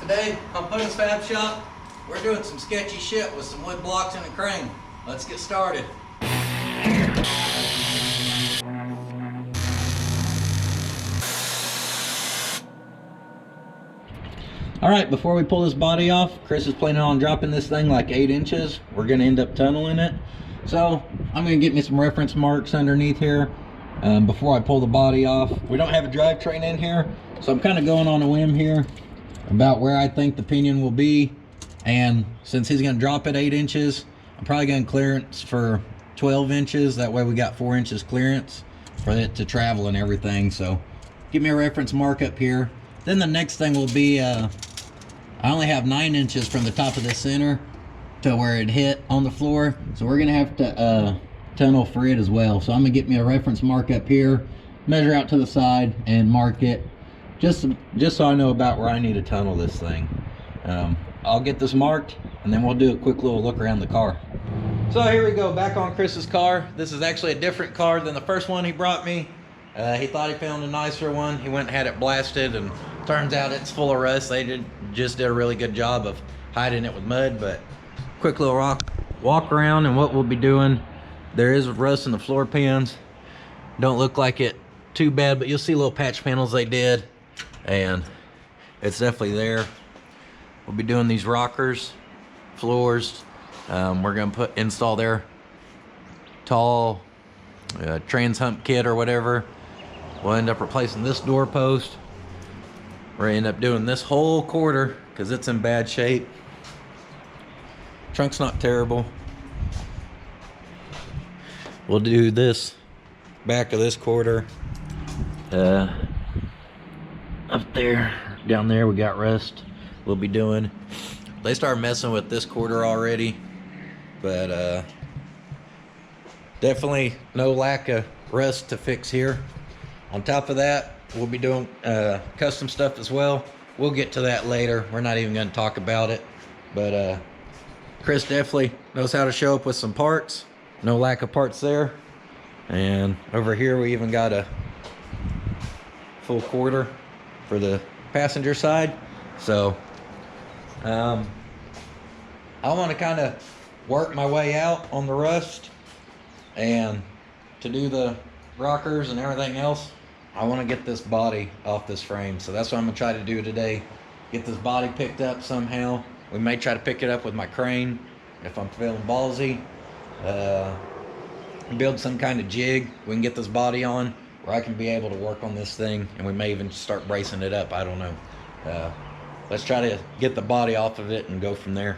Today on Puddin's Fab Shop, we're doing some sketchy shit with some wood blocks and a crane. Let's get started. Alright, before we pull this body off, Chris is planning on dropping this thing like 8 inches. We're going to end up tunneling it. So, I'm going to get me some reference marks underneath here before I pull the body off. We don't have a drivetrain in here, so I'm kind of going on a whim here about where I think the pinion will be. And since he's going to drop it 8 inches, I'm probably going to clearance for 12 inches. That way we got 4 inches clearance for it to travel and everything. So, give me a reference mark up here. Then the next thing will be, I only have 9 inches from the top of the center to where it hit on the floor. So we're gonna have to tunnel for it as well. So I'm gonna get me a reference mark up here, measure out to the side and mark it, just so I know about where I need to tunnel this thing. I'll get this marked and then we'll do a quick little look around the car. So here we go, back on Chris's car. This is actually a different car than the first one he brought me. He thought he found a nicer one. He went and had it blasted, and turns out it's full of rust. They just did a really good job of hiding it with mud. But quick little walk around, and what we'll be doing, there is rust in the floor pans. Don't look like it too bad, but you'll see little patch panels they did, and it's definitely there. We'll be doing these rockers, floors. We're gonna install their tall trans hump kit or whatever. We'll end up replacing this door post. We're gonna end up doing this whole quarter because it's in bad shape. Trunk's not terrible. We'll do this back of this quarter. Up there, down there we got rust. We'll be doing. They started messing with this quarter already, but definitely no lack of rust to fix here. On top of that, we'll be doing custom stuff as well. We'll get to that later. We're not even going to talk about it. But Chris definitely knows how to show up with some parts. No lack of parts there. And over here we even got a full quarter for the passenger side. So I want to kind of work my way out on the rust. And to do the rockers and everything else, I want to get this body off this frame. So that's what I'm going to try to do today. Get this body picked up somehow. We may try to pick it up with my crane if I'm feeling ballsy. Build some kind of jig we can get this body on where I can be able to work on this thing, and we may even start bracing it up. I don't know. Let's try to get the body off of it and go from there.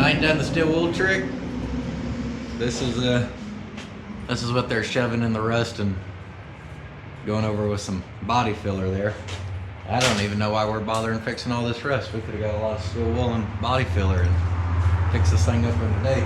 I ain't done the steel wool trick. This is what they're shoving in the rust and going over with some body filler there. I don't even know why we're bothering fixing all this rust. We could have got a lot of steel wool and body filler and fix this thing up in a day.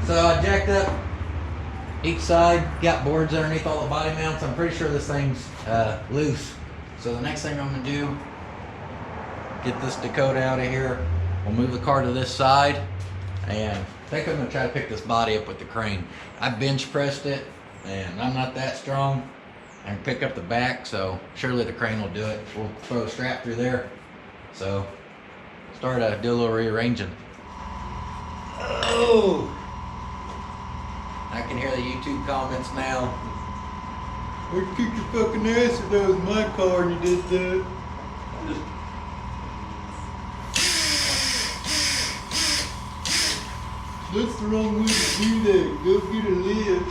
So I jacked up each side, got boards underneath all the body mounts. I'm pretty sure this thing's loose. So the next thing I'm gonna do, get this Dakota out of here. We'll move the car to this side, and I think I'm gonna try to pick this body up with the crane. I bench pressed it, and I'm not that strong. I can pick up the back, so surely the crane will do it. We'll throw a strap through there. So start to do a little rearranging. Oh! I can hear the YouTube comments now. Where'd you kick your fucking ass if that was my car and you did that? That's the wrong way to do that. Go get a lift.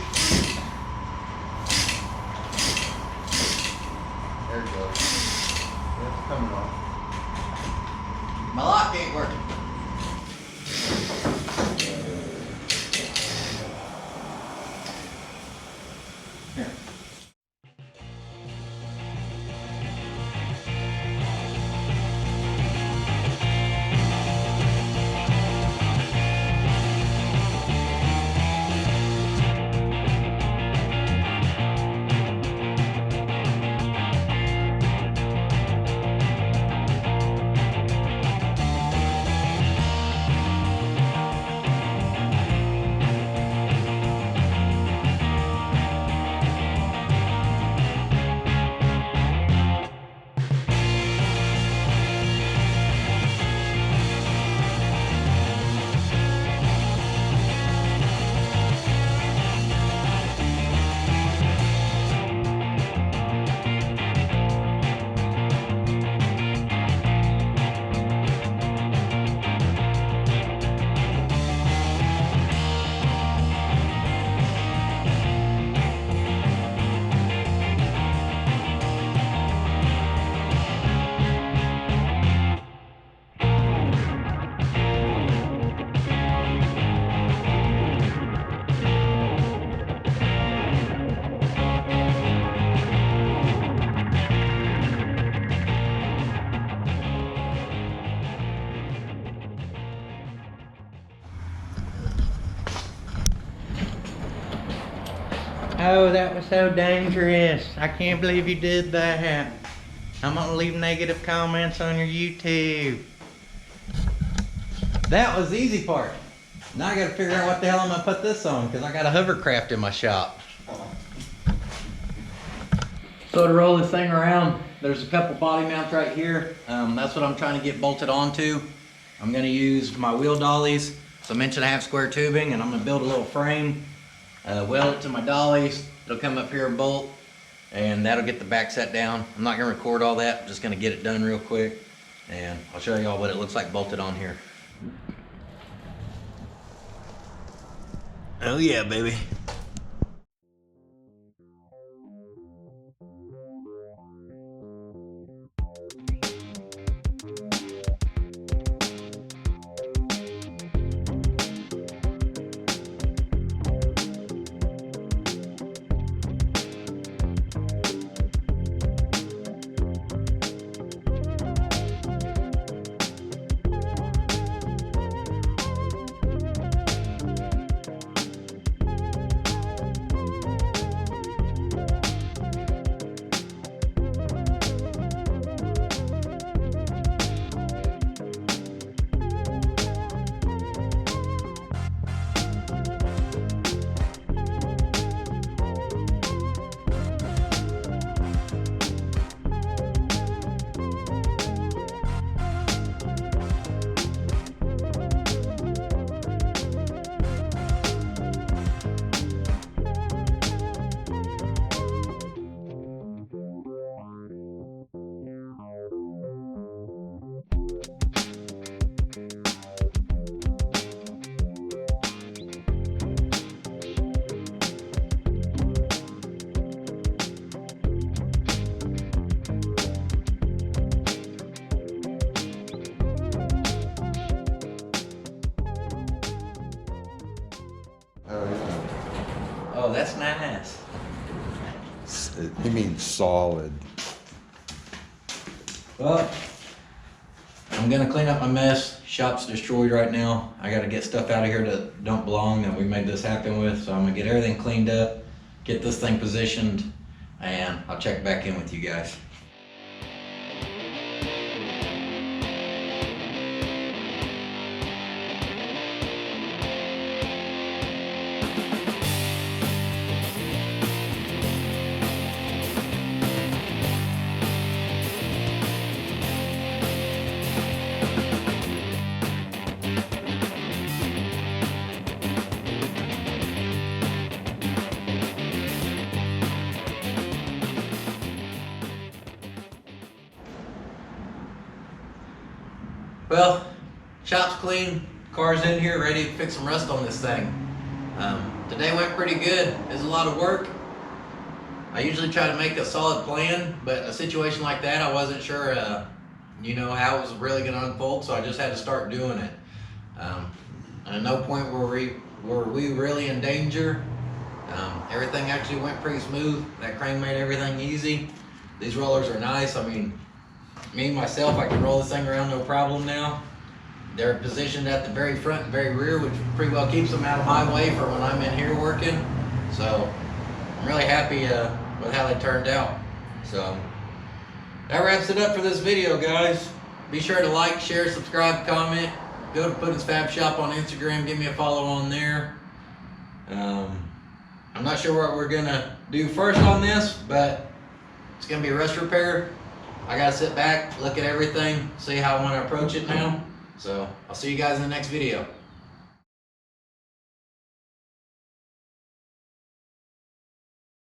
There it goes. That's coming off. My lock ain't working. Here. Oh, that was so dangerous. I can't believe you did that. I'm gonna leave negative comments on your YouTube. That was the easy part. Now I gotta figure out what the hell I'm gonna put this on, because I got a hovercraft in my shop. So to roll this thing around, there's a couple body mounts right here. That's what I'm trying to get bolted onto. I'm gonna use my wheel dollies, some 1.5 inch square tubing, and I'm gonna build a little frame. Weld it to my dollies. It'll come up here and bolt, and that'll get the back set down. I'm not gonna record all that. I'm just gonna get it done real quick, and I'll show y'all what it looks like bolted on here. Oh yeah, baby. that's nice. He means solid. Well, I'm gonna clean up my mess. Shop's destroyed right now. I gotta get stuff out of here that don't belong that we made this happen with. So I'm gonna get everything cleaned up, get this thing positioned, and I'll check back in with you guys. Well, shop's clean, car's in here, ready to fix some rust on this thing. Today went pretty good. It's a lot of work. I usually try to make a solid plan, but in a situation like that, I wasn't sure, how it was really going to unfold, so I just had to start doing it. At no point were we really in danger. Everything actually went pretty smooth. That crane made everything easy. These rollers are nice. I mean, me, myself, I can roll this thing around no problem now. They're positioned at the very front and very rear, which pretty well keeps them out of my way for when I'm in here working. So I'm really happy with how they turned out. So that wraps it up for this video, guys. Be sure to like, share, subscribe, comment. Go to puddinsfabshop on Instagram. Give me a follow on there. I'm not sure what we're gonna do first on this, but it's gonna be a rust repair. I gotta sit back, look at everything, see how I want to approach it now. So I'll see you guys in the next video.